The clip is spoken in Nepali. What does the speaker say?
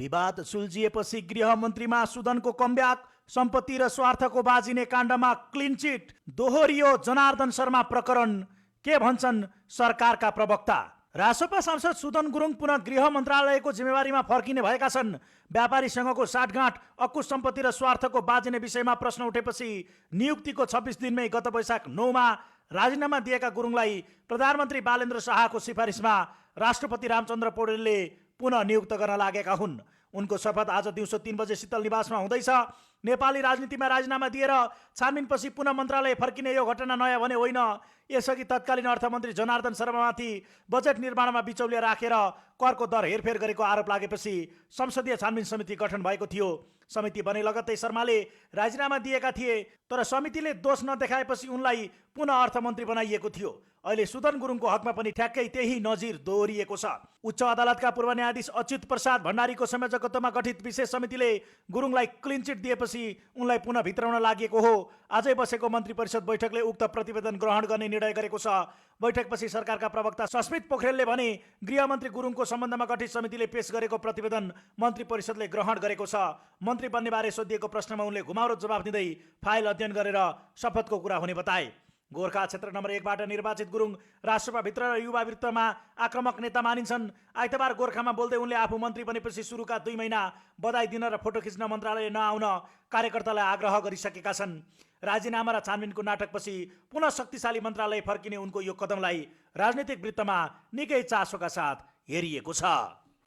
विवाद सुल्झिएपछि गृहमन्त्रीमा सुदनको कमब्याक, सम्पत्ति र स्वार्थको बाजिने काण्डमा क्लिन चिट, दोहोरियो जनार्दन शर्मा प्रकरण। के भन्छन् सरकारका प्रवक्ता? रासपा सांसद सुदन गुरुङ पुनः गृह मन्त्रालयको जिम्मेवारीमा फर्किने भएका छन्। व्यापारीसँगको साठगाँठ, अकुश सम्पत्ति र स्वार्थको बाजिने विषयमा प्रश्न उठेपछि नियुक्तिको 26 दिनमै गत वैशाख 9 मा राजीनामा दिएका गुरुङलाई प्रधानमन्त्री बालेन्द्र शाहको सिफारिसमा राष्ट्रपति रामचन्द्र पौडेलले पुनः नियुक्त गर्न लागेका हुन्। उनको शपथ आज दिउँसो 3 बजे शीतल निवासमा हुँदैछ। नेपाली राजनीतिमा राजीनामा दिएर छानबिनपछि पुनः मन्त्रालय फर्किने यो घटना नयाँ भने होइन। यसअघि तत्कालीन अर्थमन्त्री जनार्दन शर्मामाथि बजेट निर्माणमा बिचौलिया राखेर करको दर हेरफेर गरेको आरोप लागेपछि संसदीय छानबिन समिति गठन भएको थियो। समिति बने लगत्तै शर्माले राजीनामा दिएका थिए, तर समितिले दोष नदेखाएपछि उनलाई पुनः अर्थमन्त्री बनाइएको थियो। अहिले सुदन गुरुङको हकमा पनि ठ्याक्कै त्यही नजिर दोहोरिएको छ। उच्च अदालतका पूर्व न्यायाधीश अच्युत प्रसाद भण्डारीको संयोजकत्वमा गठित विशेष समितिले गुरुङलाई क्लिन चिट दिएपछि उनलाई पुनः भित्राउन लागेको हो। आजै बसेको मन्त्री परिषद बैठकले उक्त प्रतिवेदन ग्रहण गर्ने निर्णय गरेको छ। बैठकपछि सरकारका प्रवक्ता सस्मित पोखरेलले भने गृहमन्त्री गुरुङको सम्बन्धमा गठित समितिले पेश गरेको प्रतिवेदन मन्त्री परिषदले ग्रहण गरेको छ। मन्त्री बन्नेबारे सोधिएको प्रश्नमा उनले घुमाउरो जवाफ दिँदै फाइल अध्ययन गरेर शपथको कुरा हुने बताए। गोर्खा क्षेत्र नम्बर 1 बाट निर्वाचित गुरुङ राष्ट्रसभाभित्र र युवा वृत्तमा आक्रमक नेता मानिन्छन्। आइतबार गोर्खामा बोल्दै उनले आफू मन्त्री बनेपछि सुरुका 2 महिना बधाई दिन र फोटो खिच्न मन्त्रालय नआउन कार्यकर्तालाई आग्रह गरिसकेका छन्। राजीनामा र छानबिनको नाटकपछि पुनः शक्तिशाली मन्त्रालय फर्किने उनको यो कदमलाई राजनीतिक वृत्तमा निकै चासोका साथ हेरिएको छ।